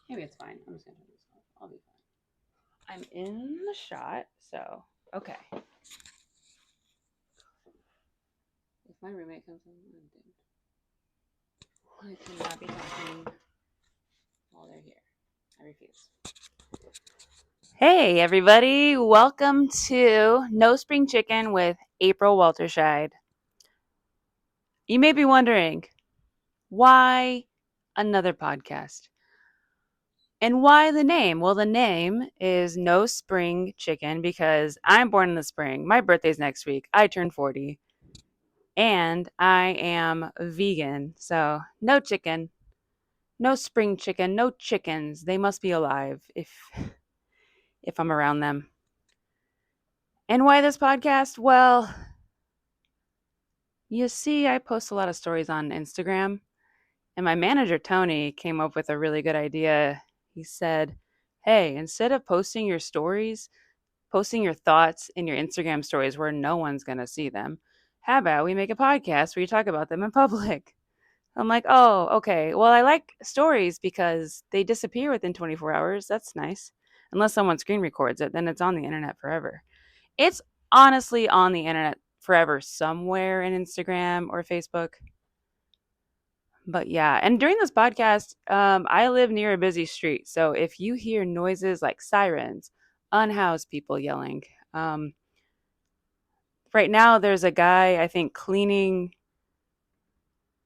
Maybe it's fine. I'm just gonna turn this off. I'll be fine. I'm in the shot, so okay. If my roommate comes in, I'm doomed. I cannot be talking while they're here. I refuse. Hey, everybody. Welcome to No Spring Chicken with April Walterscheid. You may be wondering, why another podcast? And why the name? Well, the name is No Spring Chicken because I'm born in the spring. My birthday's next week. I turn 40. And I am vegan. So, no chicken. No spring chicken, no chickens. They must be alive if I'm around them. And why this podcast? Well, you see, I post a lot of stories on Instagram, and my manager, Tony, came up with a really good idea. He said, hey, instead of posting your stories, posting your thoughts in your Instagram stories where no one's going to see them, how about we make a podcast where you talk about them in public? I'm like, oh, okay. Well, I like stories because they disappear within 24 hours. That's nice. Unless someone screen records it, then it's on the internet forever. It's honestly on the internet forever somewhere in Instagram or Facebook. But yeah, and during this podcast, I live near a busy street. So if you hear noises like sirens, unhoused people yelling, right now there's a guy, I think, cleaning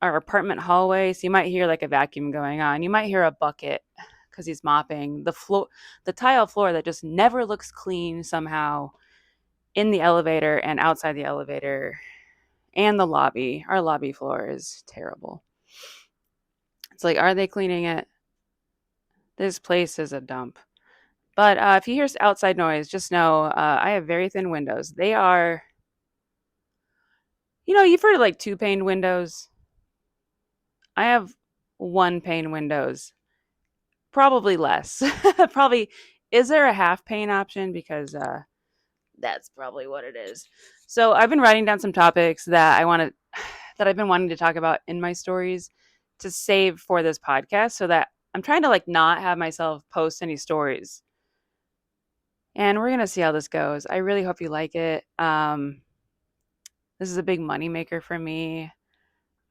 our apartment hallway. So you might hear like a vacuum going on. You might hear a bucket because he's mopping the floor, the tile floor that just never looks clean somehow in the elevator and outside the elevator and the lobby. Our lobby floor is terrible. It's like, are they cleaning it? This place is a dump. But if you hear outside noise, just know I have very thin windows. They are, you've heard of like two pane windows. I have one pane windows. Probably less. Probably, is there a half pane option? Because that's probably what it is. So I've been writing down some topics that that I've been wanting to talk about in my stories to save for this podcast so that I'm trying to like not have myself post any stories. And we're going to see how this goes. I really hope you like it. This is a big money maker for me.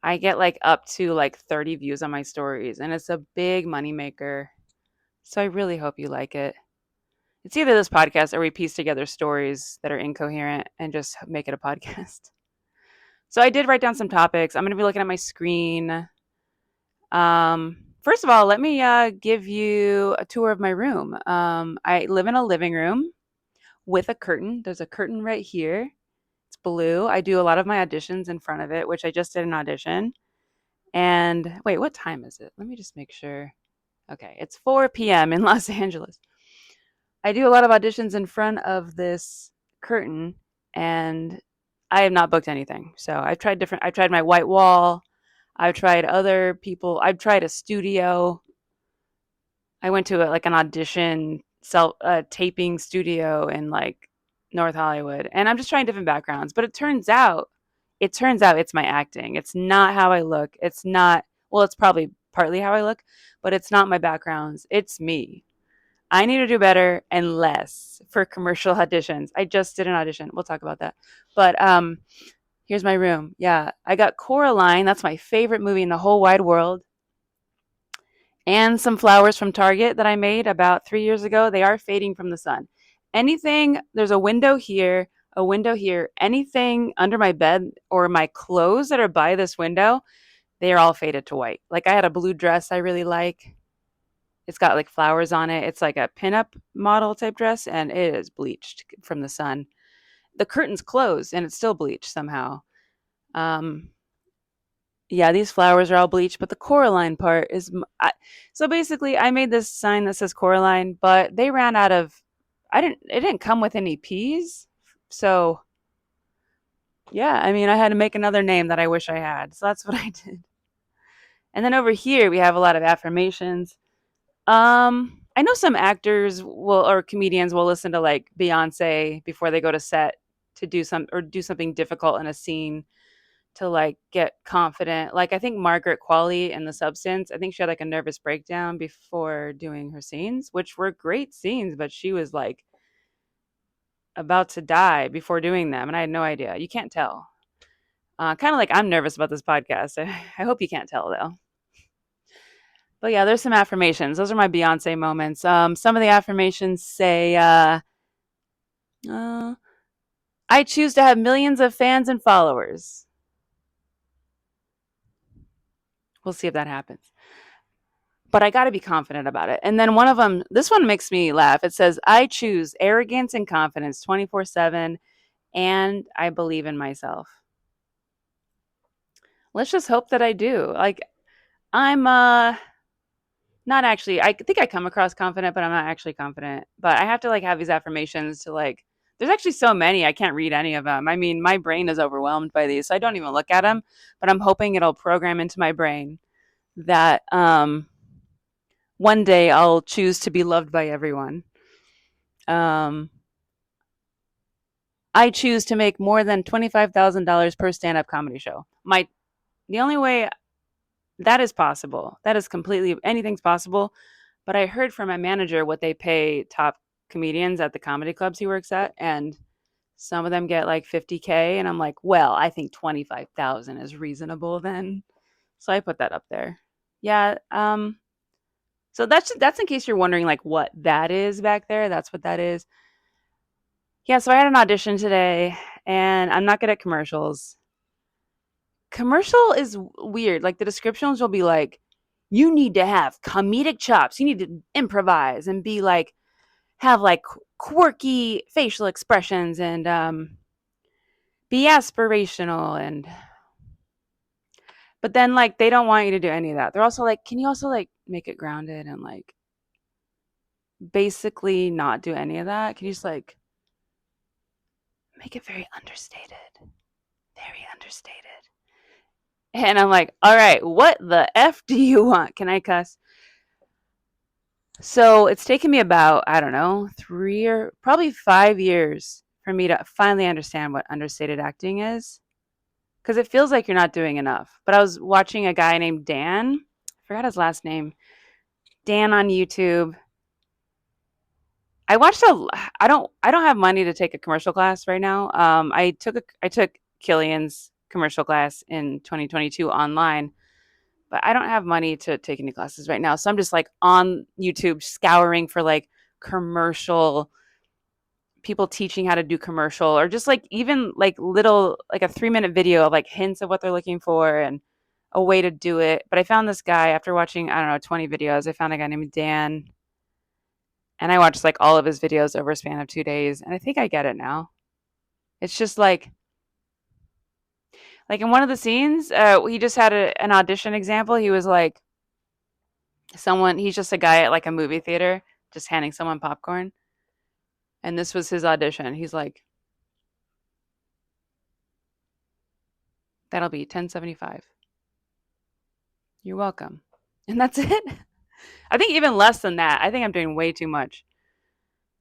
I get like up to like 30 views on my stories and it's a big money maker. So I really hope you like it. It's either this podcast or we piece together stories that are incoherent and just make it a podcast. So I did write down some topics. I'm going to be looking at my screen. First of all, let me give you a tour of my room. I live in a living room with a curtain. There's a curtain right here. It's blue. I do a lot of my auditions in front of it, which I just did an audition. And wait, what time is it? Let me just make sure. Okay, it's 4 p.m. in Los Angeles. I do a lot of auditions in front of this curtain, and I have not booked anything. So I've tried my white wall. I've tried other people. I've tried a studio. I went to like an audition taping studio in like North Hollywood, and I'm just trying different backgrounds. But it turns out it's my acting. It's not how I look. It's not, well, it's probably partly how I look, but it's not my backgrounds. It's me. I need to do better and less for commercial auditions. I just did an audition. We'll talk about that. But here's my room. Yeah, I got Coraline. That's my favorite movie in the whole wide world. And some flowers from Target that I made about 3 years ago. They are fading from the sun. There's a window here, a window here. Anything under my bed or my clothes that are by this window, they are all faded to white. Like I had a blue dress I really like. It's got like flowers on it. It's like a pinup model type dress, and it is bleached from the sun. The curtain's closed, and it's still bleached somehow. Um, yeah, these flowers are all bleached, but the Coraline part is. So basically, I made this sign that says Coraline, but they ran out of. It didn't come with any peas, so yeah. I mean, I had to make another name that I wish I had. So that's what I did. And then over here, we have a lot of affirmations. I know some actors will or comedians will listen to like Beyonce before they go to set to do something difficult in a scene to like get confident. Like I think Margaret Qualley in The Substance, I think she had like a nervous breakdown before doing her scenes, which were great scenes, but she was like about to die before doing them, and I had no idea. You can't tell. Kind of like I'm nervous about this podcast. I hope you can't tell though. But yeah, there's some affirmations. Those are my Beyonce moments. Some of the affirmations say, uh, "I choose to have millions of fans and followers." We'll see if that happens. But I got to be confident about it. And then one of them, this one makes me laugh. It says, "I choose arrogance and confidence 24/7, and I believe in myself." Let's just hope that I do. Like I'm not actually, I think I come across confident, but I'm not actually confident. But I have to like have these affirmations to like, there's actually so many, I can't read any of them. I mean, my brain is overwhelmed by these, so I don't even look at them, but I'm hoping it'll program into my brain that one day I'll choose to be loved by everyone. Um, I choose to make more than $25,000 per stand-up comedy show. The only way that is possible, that is completely, anything's possible. But I heard from my manager what they pay top comedians at the comedy clubs he works at, and some of them get like 50K, and I'm like, well, I think 25,000 is reasonable then. So I put that up there. Yeah. So that's in case you're wondering like what that is back there. That's what that is. Yeah. So I had an audition today, and I'm not good at commercials. Commercial is weird. Like the descriptions will be like, you need to have comedic chops. You need to improvise and be like, have like quirky facial expressions and be aspirational. And but then like they don't want you to do any of that. They're also like, can you also like make it grounded and like basically not do any of that? Can you just like make it very understated? Very understated. And I'm like, all right, what the F do you want? Can I cuss? So it's taken me about, I don't know, 3 or probably 5 years for me to finally understand what understated acting is. Because it feels like you're not doing enough. But I was watching a guy named Dan. I forgot his last name. Dan on YouTube. I watched a. I don't have money to take a commercial class right now. I took Killian's commercial class in 2022 online, but I don't have money to take any classes right now. So I'm just like on YouTube scouring for like commercial people teaching how to do commercial, or just like even like little like a 3-minute video of like hints of what they're looking for and a way to do it. But I found this guy after watching, I don't know, 20 videos. I found a guy named Dan, and I watched like all of his videos over a span of 2 days, and I think I get it now. It's just like in one of the scenes, he just had an audition example. He was like he's just a guy at like a movie theater just handing someone popcorn, and this was his audition. He's like, that'll be 1075. You're welcome. And that's it. I think even less than that. I think I'm doing way too much.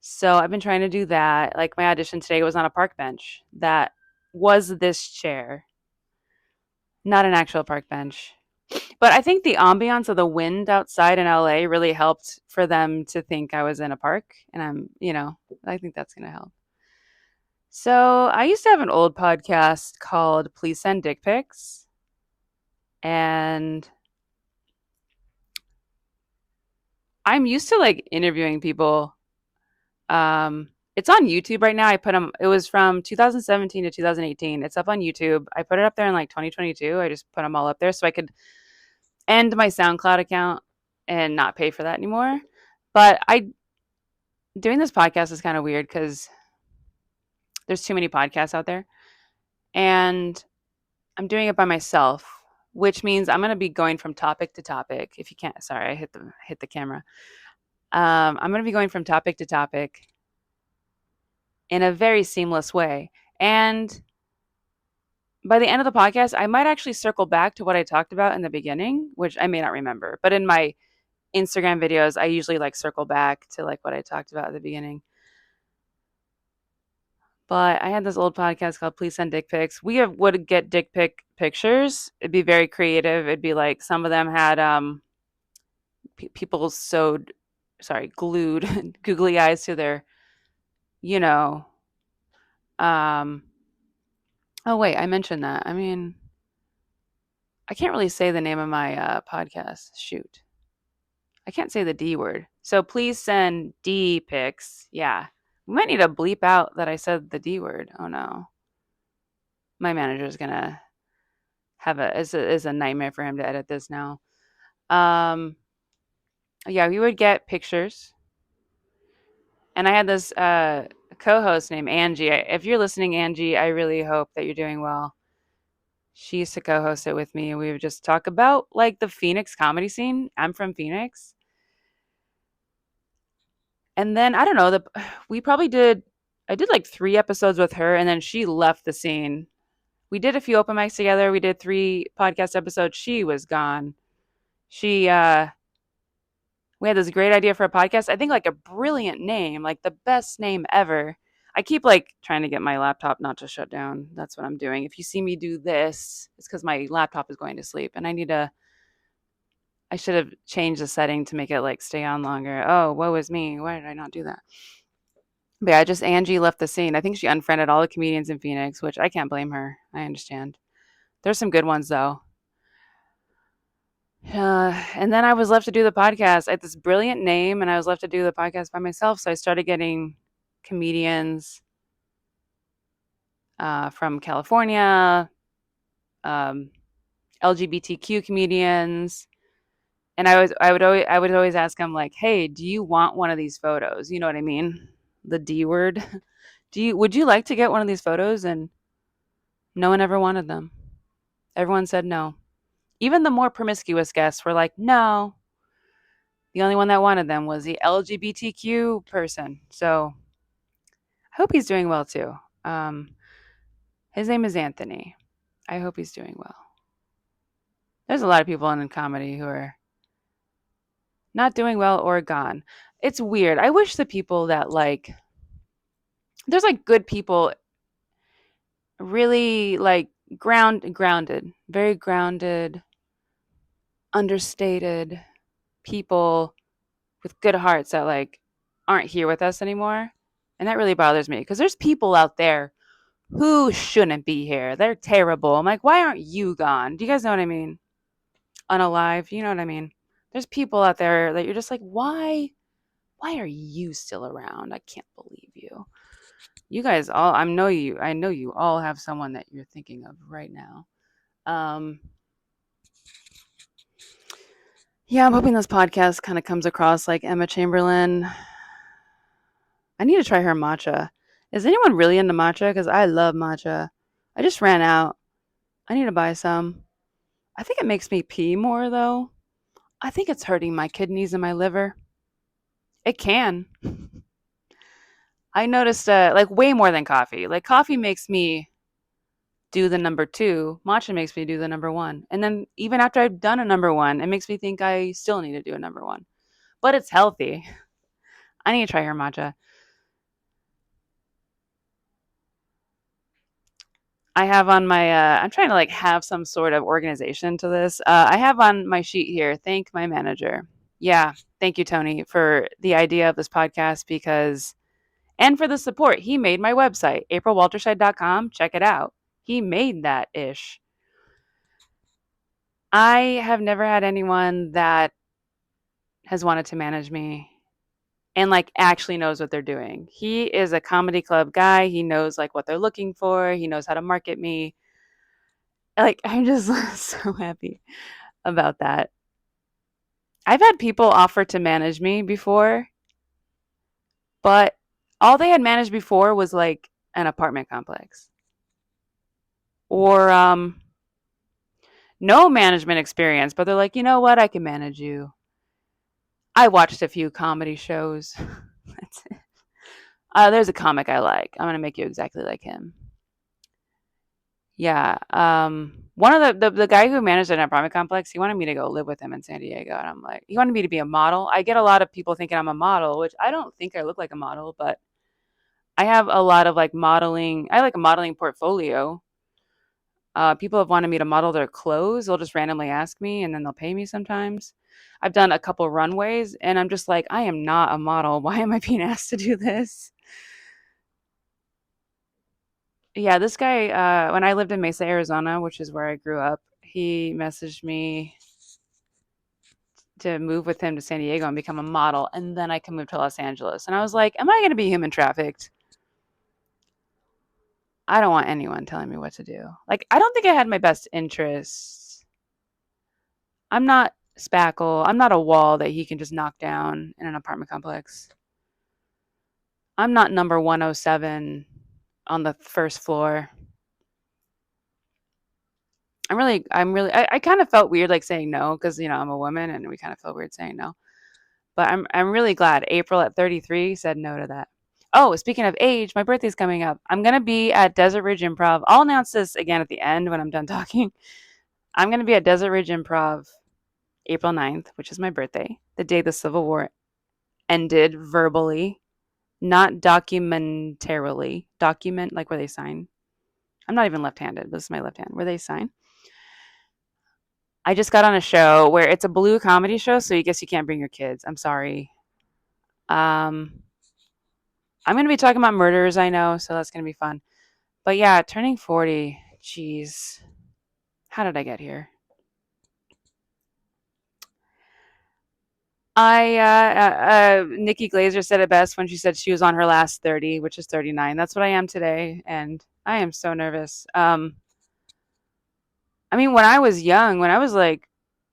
So I've been trying to do that. Like my audition today was on a park bench that was this chair, not an actual park bench. But I think the ambiance of the wind outside in LA really helped for them to think I was in a park. And I think that's going to help. So I used to have an old podcast called Please Send Dick Pics. And I'm used to like interviewing people. It's on YouTube right now. I put them. It was from 2017 to 2018. It's up on YouTube. I put it up there in like 2022. I just put them all up there so I could end my SoundCloud account and not pay for that anymore. But I doing this podcast is kind of weird because there's too many podcasts out there, and I'm doing it by myself, which means I'm going to be going from topic to topic. If you can't, sorry, I hit the camera. I'm going to be going from topic to topic in a very seamless way. And by the end of the podcast, I might actually circle back to what I talked about in the beginning, which I may not remember. But in my Instagram videos, I usually like circle back to like what I talked about at the beginning. But I had this old podcast called Please Send Dick Pics. Would get dick pic pictures. It'd be very creative. It'd be like some of them had people sewed, sorry, glued googly eyes to their, you know, um. Oh wait, I mentioned that. I mean, I can't really say the name of my podcast. Shoot, I can't say the D word. So please send D pics. Yeah, we might need to bleep out that I said the D word. Oh no, my manager's gonna have is a nightmare for him to edit this now. Um, yeah, we would get pictures, and I had this co-host named Angie. If you're listening, Angie, I really hope that you're doing well. She used to co-host it with me, and we would just talk about like the Phoenix comedy scene. I'm from Phoenix, and then I don't know the we probably did. I did like 3 episodes with her, and then she left the scene. We did a few open mics together. We did 3 podcast episodes. She was gone. She We had this great idea for a podcast. I think like a brilliant name, like the best name ever. I keep like trying to get my laptop not to shut down. That's what I'm doing. If you see me do this, it's because my laptop is going to sleep and I should have changed the setting to make it like stay on longer. Oh, woe is me. Why did I not do that? But yeah, just Angie left the scene. I think she unfriended all the comedians in Phoenix, which I can't blame her. I understand. There's some good ones though. And then I was left to do the podcast. I had this brilliant name, and I was left to do the podcast by myself. So I started getting comedians from California, um, LGBTQ comedians, and I would always ask them like, "Hey, do you want one of these photos?" You know what I mean? The D word. Would you like to get one of these photos? And no one ever wanted them. Everyone said no. Even the more promiscuous guests were like, "No." The only one that wanted them was the LGBTQ person. So I hope he's doing well too. Um, his name is Anthony. I hope he's doing well. There's a lot of people in comedy who are not doing well or gone. It's weird. I wish the people that like, there's like good people, really like grounded, very grounded, understated people with good hearts that like aren't here with us anymore. And that really bothers me because there's people out there who shouldn't be here. They're terrible. I'm like, why aren't you gone? Do you guys know what I mean? Unalive, you know what I mean? There's people out there that you're just like, why are you still around? I can't believe you. You guys all I know you all have someone that you're thinking of right now. Um yeah, I'm hoping this podcast kind of comes across like Emma Chamberlain. I need to try her matcha. Is anyone really into matcha? Because I love matcha. I just ran out. I need to buy some. I think it makes me pee more though. I think it's hurting my kidneys and my liver. It can. I noticed like way more than coffee. Like coffee makes me do the number 2. Matcha makes me do the number 1. And then even after I've done a number 1, it makes me think I still need to do a number 1. But it's healthy. I need to try her matcha. I have on my I'm trying to like have some sort of organization to this. I have on my sheet here, thank my manager. Yeah, thank you Tony for the idea of this podcast because and for the support. He made my website, aprilwalterscheid.com. Check it out. He made that ish. I have never had anyone that has wanted to manage me and like actually knows what they're doing. He is a comedy club guy. He knows like what they're looking for. He knows how to market me. Like I'm just so happy about that. I've had people offer to manage me before, but all they had managed before was like an apartment complex or no management experience, but they're like, you know what? I can manage you. I watched a few comedy shows. That's it. There's a comic I like. I'm gonna make you exactly like him. Yeah. One of the guy who managed an apartment complex, he wanted me to go live with him in San Diego, and I'm like, he wanted me to be a model. I get a lot of people thinking I'm a model, which I don't think I look like a model, but I have a lot of like modeling. I like a modeling portfolio. People have wanted me to model their clothes. They'll just randomly ask me and then they'll pay me sometimes. I've done a couple runways and I'm just like, I am not a model. Why am I being asked to do this? Yeah, this guy, when I lived in Mesa, Arizona, which is where I grew up, he messaged me to move with him to San Diego and become a model. And then I can move to Los Angeles. And I was like, am I going to be human trafficked? I don't want anyone telling me what to do. Like, I don't think I had my best interests. I'm not Spackle. I'm not a wall that he can just knock down in an apartment complex. I'm not number 107 on the first floor. I kind of felt weird like saying no because, I'm a woman and we kind of felt weird saying no. But I'm really glad April at 33 said no to that. Oh, speaking of age, my birthday's coming up. I'm going to be at Desert Ridge Improv. I'll announce this again at the end when I'm done talking. I'm going to be at Desert Ridge Improv April 9th, which is my birthday, the day the Civil War ended verbally, not documentarily. Document, like where they sign. I'm not even left-handed. This is my left hand, where they sign. I just got on a show where it's a blue comedy show, so I guess you can't bring your kids. I'm sorry. Um, I'm going to be talking about murders, I know, so that's going to be fun. But yeah, turning 40, geez. How did I get here? Nikki Glazer said it best when she said she was on her last 30, which is 39. That's what I am today, and I am so nervous. I mean, when I was young, when I was like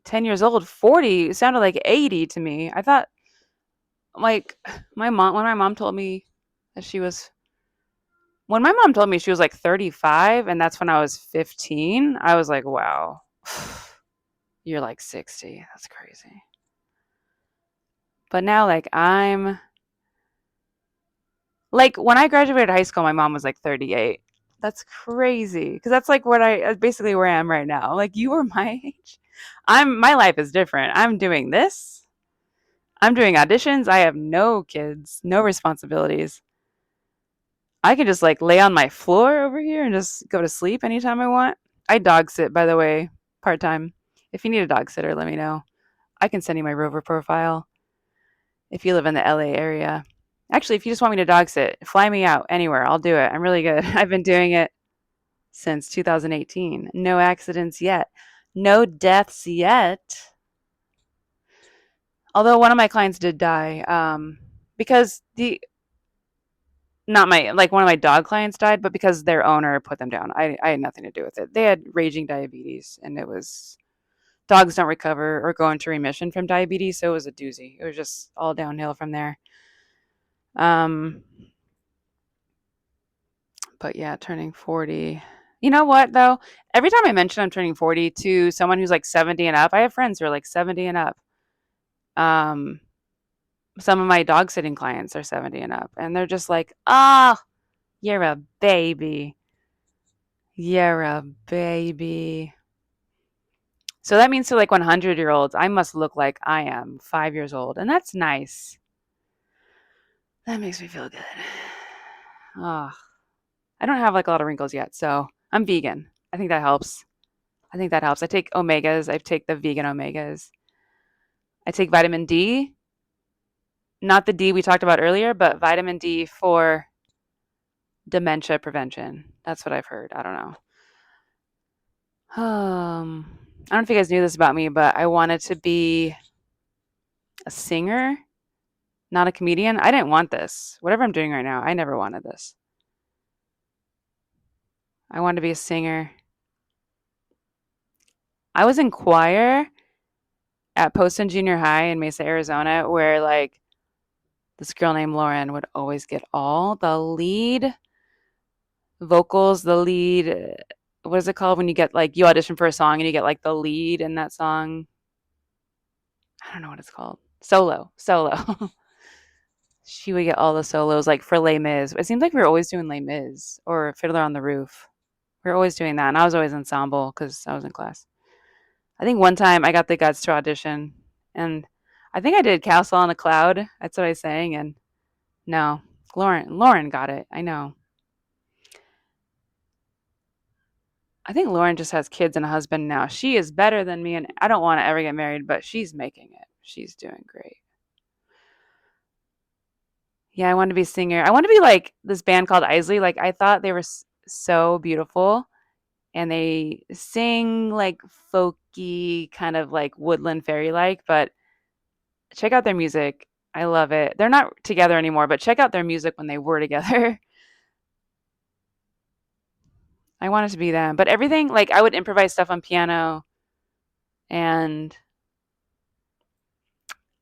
10 years old, 40 sounded like 80 to me. I thought, like, when my mom told me that when my mom told me she was like 35, and that's when I was 15, I was like, wow, you're like 60. That's crazy. But now, like, when I graduated high school, my mom was like 38. That's crazy because that's like basically where I am right now. Like, you were my age. My life is different. I'm doing this. I'm doing auditions. I have no kids, no responsibilities. I can just like lay on my floor over here and just go to sleep anytime I want. I dog sit, by the way, part time. If you need a dog sitter, let me know. I can send you my Rover profile if you live in the LA area. Actually, if you just want me to dog sit, fly me out anywhere. I'll do it. I'm really good. I've been doing it since 2018. No accidents yet. No deaths yet. Although one of my clients did die because not my like one of my dog clients died, but because their owner put them down. I had nothing to do with it. They had raging diabetes, and it was dogs don't recover or go into remission from diabetes, so it was a doozy. It was just all downhill from there. Um, but yeah, turning 40. You know what though? Every time I mention I'm turning 40 to someone who's like 70 and up, I have friends who are like 70 and up. Um, some of my dog sitting clients are 70 and up, and they're just like, "Oh, you're a baby. You're a baby." So that means to like 100-year-olds, I must look like I am 5 years old, and that's nice. That makes me feel good. Oh, I don't have like a lot of wrinkles yet, so I'm vegan. I think that helps. I think that helps. I take omegas. I take the vegan omegas. I take vitamin D, not the D we talked about earlier, but vitamin D for dementia prevention. That's what I've heard. I don't know. I don't know if you guys knew this about me, but I wanted to be a singer, not a comedian. I didn't want this. Whatever I'm doing right now, I never wanted this. I wanted to be a singer. I was in choir at Poston Junior High in Mesa, Arizona, where like this girl named Lauren would always get all the lead vocals, the lead. What is it called when you get like you audition for a song and you get like the lead in that song? I don't know what it's called. Solo. She would get all the solos like for Les Mis. It seemed like we were always doing Les Mis or Fiddler on the Roof. We were always doing that, and I was always ensemble because I was in class. I think one time I got the guts to audition, and I think I did Castle on a Cloud. That's what I sang, and no, Lauren got it. I know. I think Lauren just has kids and a husband now. She is better than me, and I don't want to ever get married, but she's making it. She's doing great. Yeah, I want to be a singer. I want to be like this band called Isley. Like I thought they were so beautiful, and they sing like folky, kind of like woodland fairy like. But check out their music. I love it. They're not together anymore, but check out their music when they were together. I wanted to be them. But everything, like I would improvise stuff on piano, and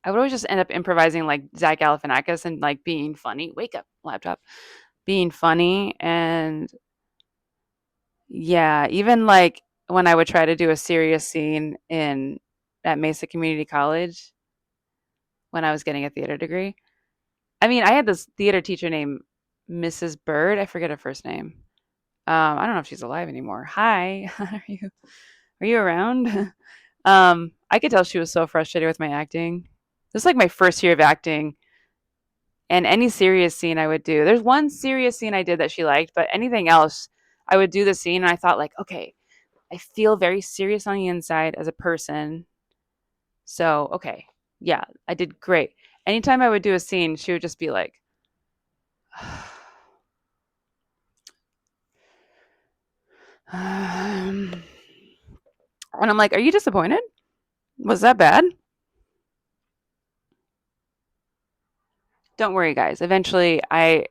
I would always just end up improvising like Zach Galifianakis and like being funny. Wake up, laptop. Being funny, and yeah, even like when I would try to do a serious scene in at Mesa Community College when I was getting a theater degree. I mean, I had this theater teacher named Mrs. Bird. I forget her first name. I don't know if she's alive anymore. Hi, are you around? I could tell she was so frustrated with my acting. This is like my first year of acting, and any serious scene I would do. There's one serious scene I did that she liked, but anything else, I would do the scene and I thought like, okay, I feel very serious on the inside as a person. So, okay. Yeah, I did great. Anytime I would do a scene, she would just be like, and I'm like, are you disappointed? Was that bad? Don't worry, guys. Eventually, I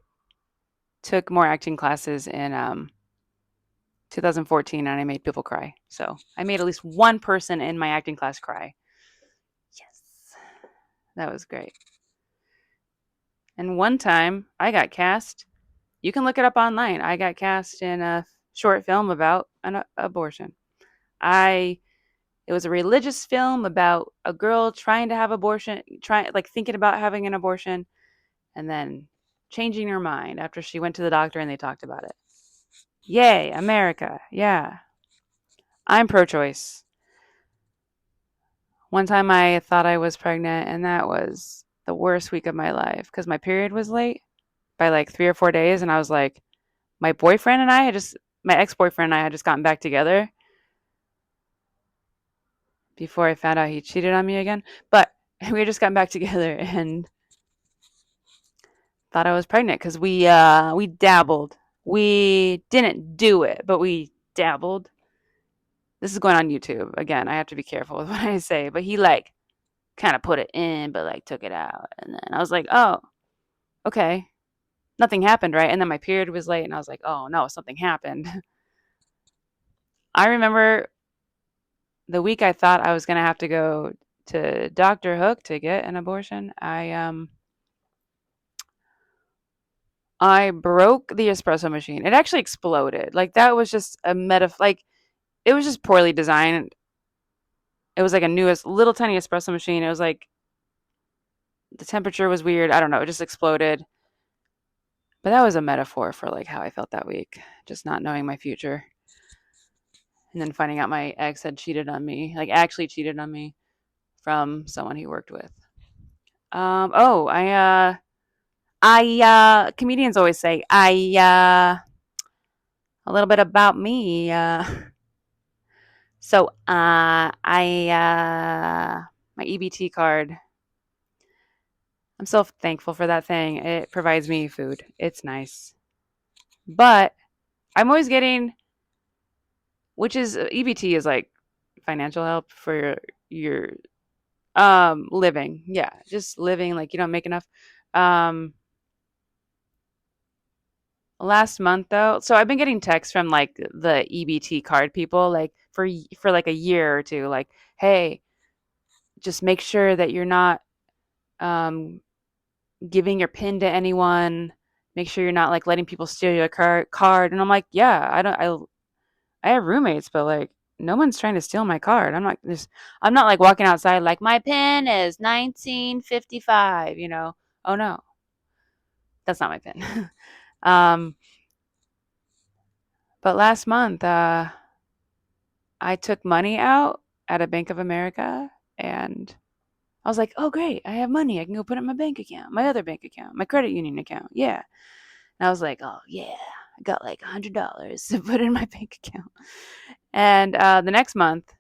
took more acting classes in 2014 and I made people cry. So I made at least one person in my acting class cry. Yes. That was great. And one time I got cast. You can look it up online. I got cast in a short film about an abortion. I It was a religious film about a girl trying to have abortion, trying like thinking about having an abortion and then changing her mind after she went to the doctor and they talked about it. Yay, America. Yeah. I'm pro-choice. One time I thought I was pregnant and that was the worst week of my life because my period was late by like 3 or 4 days and I was like, my boyfriend and I had just my ex-boyfriend and I had just gotten back together before I found out he cheated on me again. But we had just gotten back together and thought I was pregnant because we dabbled. We didn't do it, but we dabbled. This is going on YouTube. Again, I have to be careful with what I say, but he like kind of put it in, but like took it out. And then I was like, oh, okay. Nothing happened, right? And then my period was late and I was like, oh no, something happened. I remember the week I thought I was gonna have to go to Dr. Hook to get an abortion, I broke the espresso machine. It actually exploded. Like that was just a like it was just poorly designed. It was like a newest little tiny espresso machine. It was like the temperature was weird. I don't know. It just exploded. But that was a metaphor for like how I felt that week, just not knowing my future. And then finding out my ex had cheated on me, like actually cheated on me from someone he worked with. Oh, comedians always say, a little bit about me. My EBT card. I'm so thankful for that thing. It provides me food. It's nice. But I'm always getting, which is EBT is like financial help for your living. Yeah, just living like you don't make enough. Um Last month though, so I've been getting texts from like the EBT card people like for like a year or two like, "Hey, just make sure that you're not um giving your PIN to anyone. Make sure you're not like letting people steal your card." And I'm like, "Yeah, I have roommates, but like no one's trying to steal my card. I'm not like walking outside like my PIN is 1955, you know. Oh no. That's not my PIN." um but last month I took money out at a Bank of America and I was like, oh, great. I have money. I can go put it in my bank account, my other bank account, my credit union account. Yeah. And I was like, oh, yeah, I got like $100 to put in my bank account. And the next month,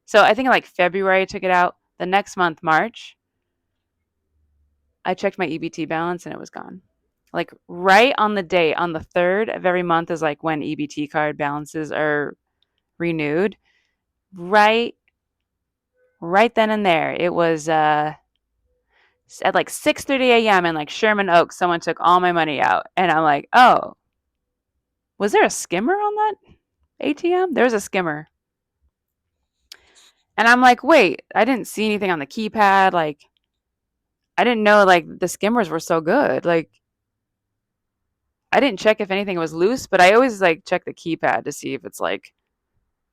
so I think like February I took it out. The next month, March, I checked my EBT balance and it was gone. Like right on the date, on the 3rd of every month is like when EBT card balances are renewed. Right, right then and there, it was at like 6:30 a.m. in like Sherman Oaks. Someone took all my money out, and I'm like, oh, was there a skimmer on that ATM? There's a skimmer, and I'm like, wait, I didn't see anything on the keypad. Like, I didn't know like the skimmers were so good. Like, I didn't check if anything was loose, but I always like check the keypad to see if it's like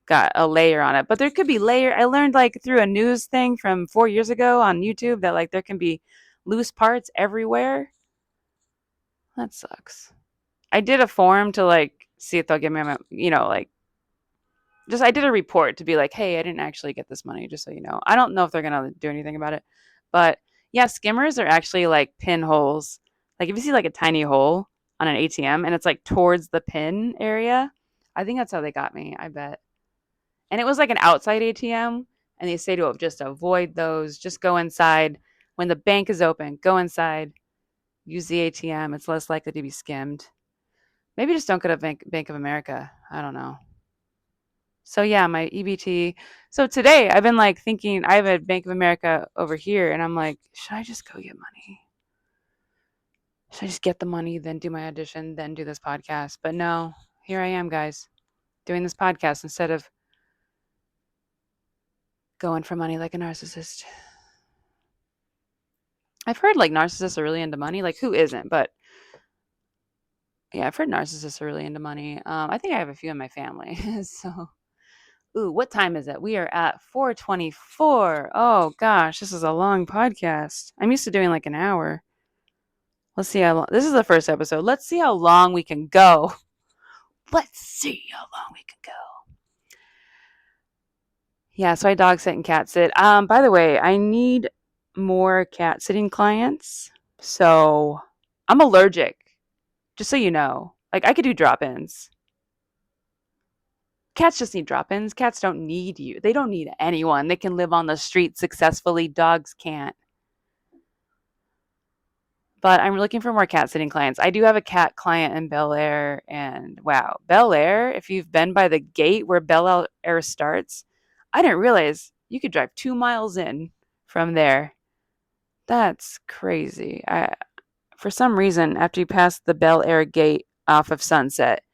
got a layer on it. But there could be layer. I learned like through a news thing from 4 years ago on YouTube that like there can be loose parts everywhere. That sucks. I did a form to like see if they'll give me my, like just I did a report to be like, hey, I didn't actually get this money, just so you know. I don't know if they're gonna do anything about it, but yeah, skimmers are actually like pinholes. Like if you see like a tiny hole on an ATM and it's like towards the pin area, I think that's how they got me. I bet. And it was like an outside ATM, and they say to just avoid those. Just go inside when the bank is open. Go inside. Use the ATM. It's less likely to be skimmed. Maybe just don't go to Bank of America. I don't know. So yeah, my EBT. So today I've been like thinking I have a Bank of America over here, and I'm like, should I just go get money? Should I just get the money, then do my audition, then do this podcast? But no, here I am, guys, doing this podcast instead of going for money like a narcissist. I've heard like narcissists are really into money. Like who isn't? But yeah, I've heard narcissists are really into money. I think I have a few in my family. So ooh, what time is it? We are at 4:24. Oh gosh, this is a long podcast. I'm used to doing like an hour. Let's see how long. This is the first episode. Let's see how long we can go. Let's see how long we can go. Yeah, so I dog sit and cat sit. By the way, I need more cat sitting clients. So I'm allergic, just so you know. Like I could do drop-ins. Cats just need drop-ins. Cats don't need you. They don't need anyone. They can live on the street successfully. Dogs can't. But I'm looking for more cat sitting clients. I do have a cat client in Bel Air, and wow, Bel Air, if you've been by the gate where Bel Air starts, I didn't realize you could drive 2 miles in from there. That's crazy. For some reason, after you pass the Bel Air gate off of Sunset,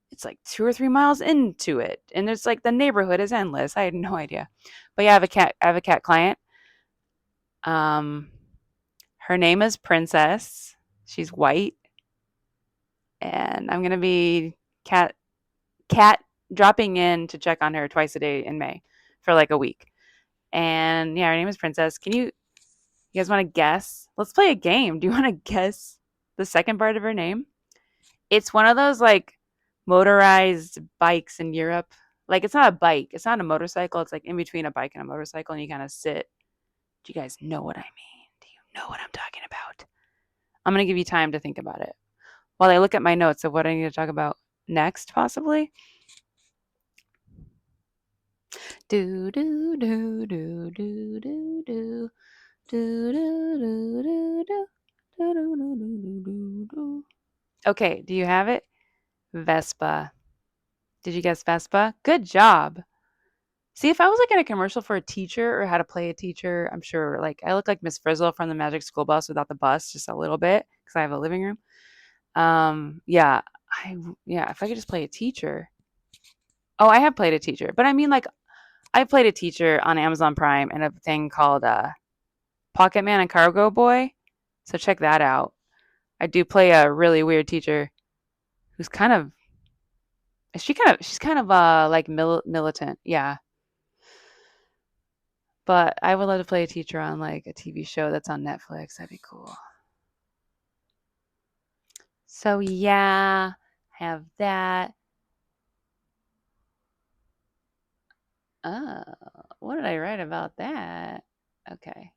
it's like 2 or 3 miles into it, and there's like the neighborhood is endless. I had no idea, but yeah, I have a cat client. Um, Her name is Princess. She's white, and I'm gonna be cat dropping in to check on her twice a day in May for like a week. And yeah, her name is Princess. You guys want to guess? Let's play a game. Do you want to guess the second part of her name? It's one of those like motorized bikes in Europe. Like it's not a bike. It's not a motorcycle. It's like in between a bike and a motorcycle, and you kind of sit. Do you guys know what I mean? Do you know what I'm talking about? I'm gonna give you time to think about it while I look at my notes of what I need to talk about next, possibly. Do do do do do do do do do do do do do. Okay, do you have it? Vespa. Did you guess Vespa? Good job. See, if I was like in a commercial for a teacher or how to play a teacher, I'm sure like I look like Miss Frizzle from the Magic School Bus without the bus, just a little bit because I have a living room. Yeah, yeah, if I could just play a teacher. Oh, I have played a teacher, but I mean like I played a teacher on Amazon Prime in a thing called Pocket Man and Cargo Boy. So check that out. I do play a really weird teacher who's she's kind of like militant. Yeah. But I would love to play a teacher on like a TV show that's on Netflix. That'd be cool. So yeah, have that. Oh, what did I write about that? Okay.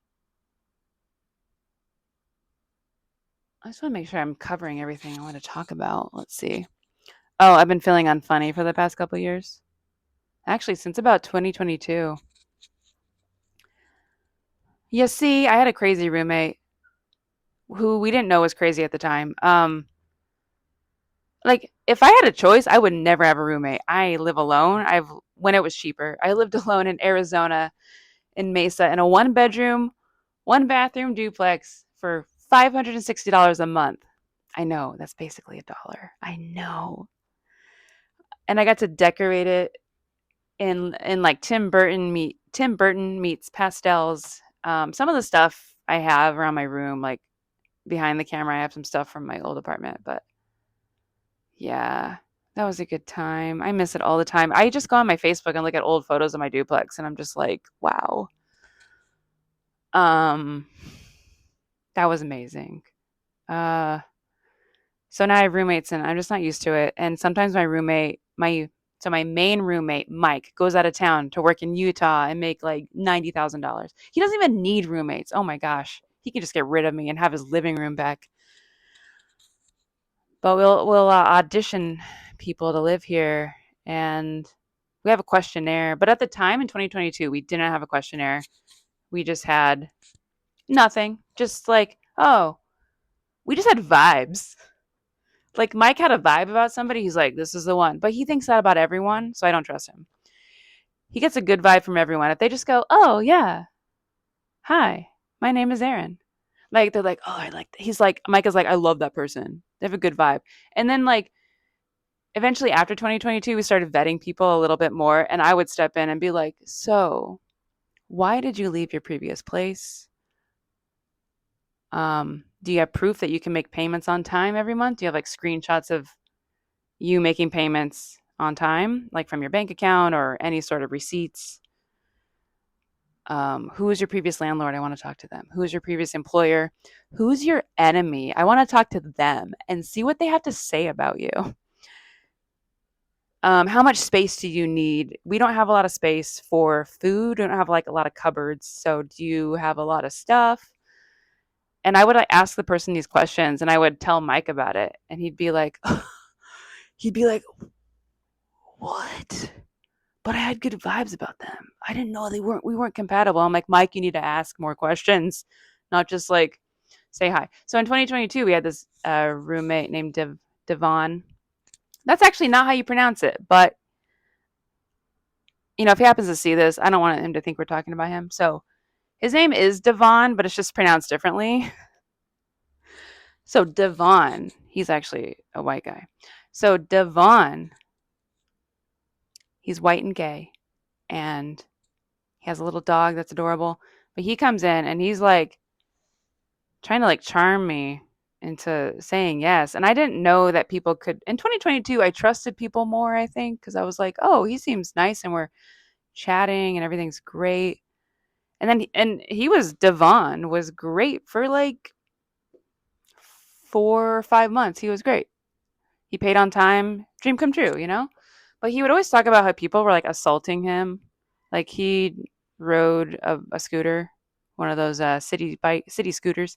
I just want to make sure I'm covering everything I want to talk about. Let's see. Oh, I've been feeling unfunny for the past couple of years. Actually, since about 2022. You see, I had a crazy roommate who we didn't know was crazy at the time. Like if I had a choice, I would never have a roommate. I live alone. I've when it was cheaper. I lived alone in Arizona in Mesa in a one bedroom, one bathroom duplex for $560 a month. I know, that's basically a dollar. I know. And I got to decorate it in like Tim Burton meets pastels. Some of the stuff I have around my room, like behind the camera, I have some stuff from my old apartment, but yeah, that was a good time. I miss it all the time. I just go on my Facebook and look at old photos of my duplex and I'm just like, wow. Um that was amazing. Uh so now I have roommates and I'm just not used to it. And sometimes my main roommate, Mike, goes out of town to work in Utah and make like $90,000. He doesn't even need roommates. Oh my gosh. He can just get rid of me and have his living room back. But we'll audition people to live here, and we have a questionnaire. But at the time in 2022, we didn't have a questionnaire. We just had nothing. Just like, oh, we just had vibes. Like Mike had a vibe about somebody. He's like, this is the one. But he thinks that about everyone, so I don't trust him. He gets a good vibe from everyone. If they just go, oh yeah, hi, my name is Aaron. Like they're like, oh, I like. He's like, Mike is like, I love that person. They have a good vibe. And then like eventually after 2022 we started vetting people a little bit more and I would step in and be like, so why did you leave your previous place? Do you have proof that you can make payments on time every month? Do you have like screenshots of you making payments on time, like from your bank account or any sort of receipts? Who is your previous landlord? I want to talk to them. Who is your previous employer? Who's your enemy? I want to talk to them and see what they have to say about you. How much space do you need? We don't have a lot of space for food. We don't have like a lot of cupboards. So do you have a lot of stuff? And I would like, ask the person these questions and I would tell Mike about it. And he'd be like, what? But I had good vibes about them. I didn't know we weren't compatible. I'm like, Mike, you need to ask more questions, not just like say hi. So in 2022, we had this roommate named Devon. That's actually not how you pronounce it, but if he happens to see this, I don't want him to think we're talking about him. So his name is Devon, but it's just pronounced differently. So Devon, he's actually a white guy. So Devon, he's white and gay, and he has a little dog that's adorable. But he comes in and he's like trying to like charm me into saying yes. And I didn't know that people could. In 2022, I trusted people more, I think, because I was like, oh, he seems nice and we're chatting and everything's great. And he was Devon was great for like 4 or 5 months. He was great. He paid on time. Dream come true. But he would always talk about how people were like assaulting him. Like he rode a scooter, one of those city scooters.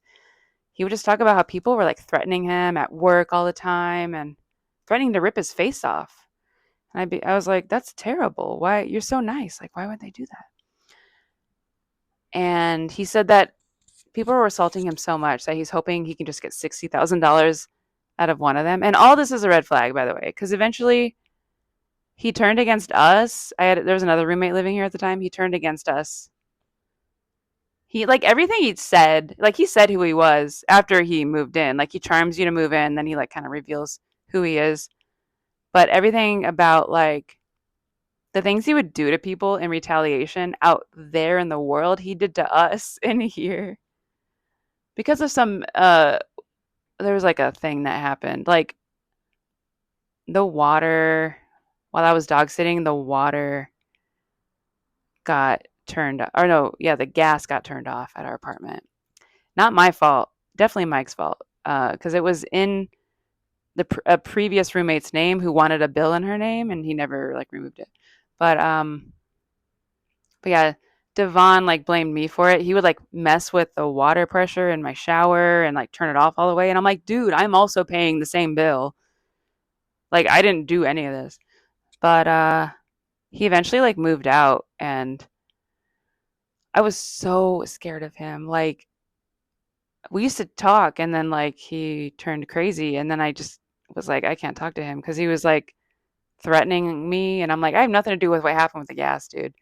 He would just talk about how people were like threatening him at work all the time and threatening to rip his face off. And I was like, that's terrible. Why you're so nice? Like, why would they do that? And he said that people were assaulting him so much that he's hoping he can just get $60,000 out of one of them. And all this is a red flag, by the way, because eventually he turned against us. There was another roommate living here at the time. He turned against us. He like everything he'd said, like he said who he was after he moved in. Like he charms you to move in, then he like kind of reveals who he is. But everything about like the things he would do to people in retaliation out there in the world, he did to us in here because of some there was like a thing that happened. Like the water while I was dog sitting, the water got turned or no, yeah, the gas got turned off at our apartment. Not my fault. Definitely Mike's fault. Because it was in a previous roommate's name who wanted a bill in her name and he never like removed it. But but yeah, Devon like blamed me for it. He would like mess with the water pressure in my shower and like turn it off all the way. And I'm like, dude, I'm also paying the same bill. Like I didn't do any of this. But he eventually like moved out and I was so scared of him. Like we used to talk and then like he turned crazy and then I just was like I can't talk to him because he was like threatening me and I'm like I have nothing to do with what happened with the gas, dude.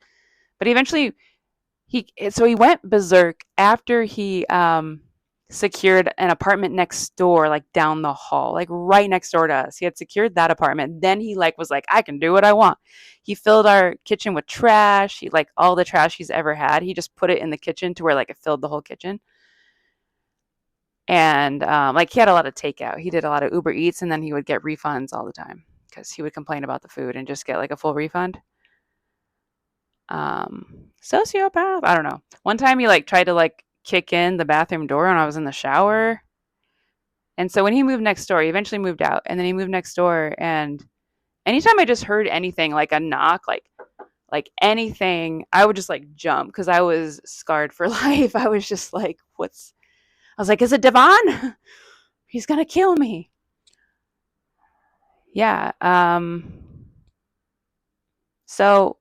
But eventually he went berserk after he secured an apartment next door, like down the hall, like right next door to us. He had secured that apartment. Then he like was like, I can do what I want. He filled our kitchen with trash. He like all the trash he's ever had. He just put it in the kitchen to where like it filled the whole kitchen. And like he had a lot of takeout. He did a lot of Uber Eats, and then he would get refunds all the time because he would complain about the food and just get like a full refund. Sociopath. I don't know. One time he like tried to like kick in the bathroom door when I was in the shower. And so when he moved next door, he eventually moved out and then he moved next door and anytime I just heard anything like a knock, like anything, I would just like jump because I was scarred for life. I was just like, I was like, is it Devon? He's gonna kill me. Yeah. So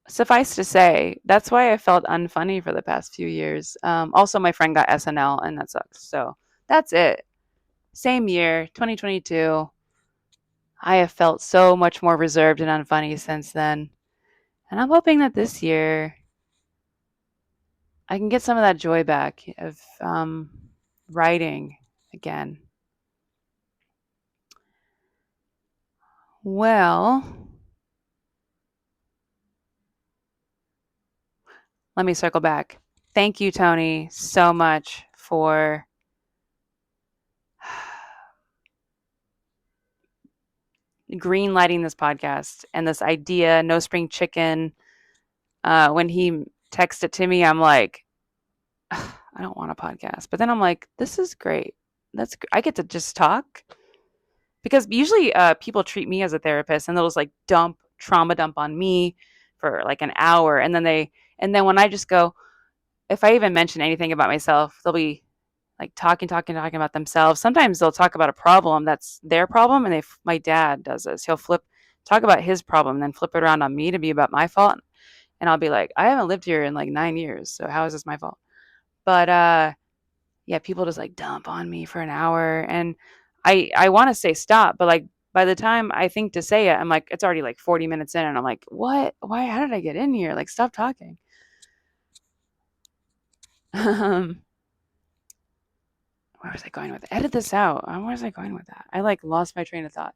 suffice to say, that's why I felt unfunny for the past few years. Also, my friend got SNL, and that sucks. So that's it. Same year, 2022. I have felt so much more reserved and unfunny since then. And I'm hoping that this year I can get some of that joy back of writing again. Well, let me circle back. Thank you, Tony, so much for green lighting this podcast and this idea, No Spring Chicken. When he texted to me, I'm like, I don't want a podcast. But then I'm like, this is great. I get to just talk because usually people treat me as a therapist and they'll just like trauma dump on me for like an hour. And then when I just go, if I even mention anything about myself, they'll be like talking about themselves. Sometimes they'll talk about a problem that's their problem. And my dad does this. He'll talk about his problem and then flip it around on me to be about my fault. And I'll be like, I haven't lived here in like 9 years. So how is this my fault? But yeah, people just like dump on me for an hour. And I want to say stop, but like by the time I think to say it, I'm like, it's already like 40 minutes in. And I'm like, what? Why? How did I get in here? Like, stop talking. um, where was I going with it? Edit this out. Where was I going with that? I like lost my train of thought.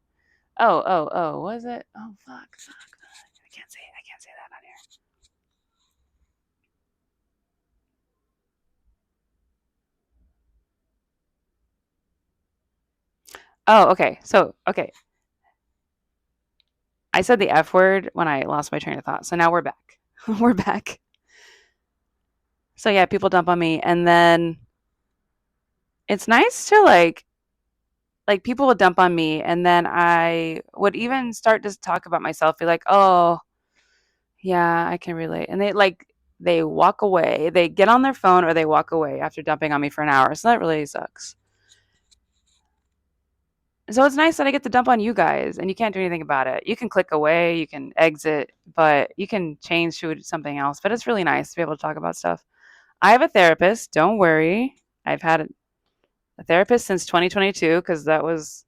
Oh, was it? Oh, fuck. I can't say that on here. Oh, okay. So, okay. I said the F word when I lost my train of thought. So now we're back. We're back. So yeah, people dump on me and then it's nice to like people would dump on me and then I would even start to talk about myself, be like, "Oh, yeah, I can relate." And they walk away. They get on their phone or they walk away after dumping on me for an hour. So that really sucks. So it's nice that I get to dump on you guys and you can't do anything about it. You can click away, you can exit, but you can change to something else. But it's really nice to be able to talk about stuff. I have a therapist, don't worry. I've had a therapist since 2022 because that was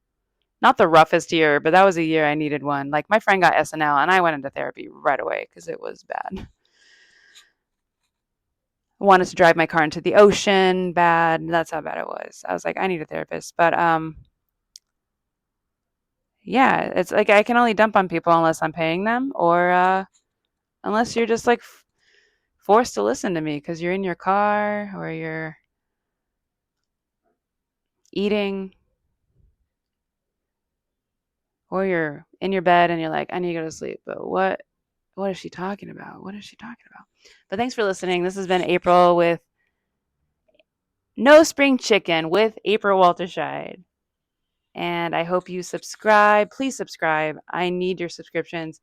not the roughest year, but that was a year I needed one. Like my friend got SNL and I went into therapy right away because it was bad. I wanted to drive my car into the ocean, bad. That's how bad it was. I was like, I need a therapist. But yeah, it's like I can only dump on people unless I'm paying them or unless you're just like forced to listen to me because you're in your car or you're eating or you're in your bed and you're like, I need to go to sleep. But what is she talking about? What is she talking about? But thanks for listening. This has been April with No Spring Chicken with April Walterscheid. And I hope you subscribe. Please subscribe. I need your subscriptions.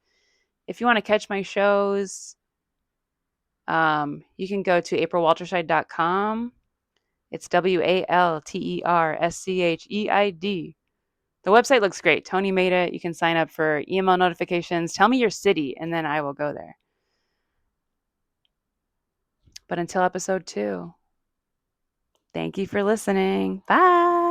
If you want to catch my shows, You can go to aprilwalterscheid.com. It's WALTERSCHEID. The website looks great. Tony made it. You can sign up for email notifications. Tell me your city, and then I will go there. But until episode 2, thank you for listening. Bye.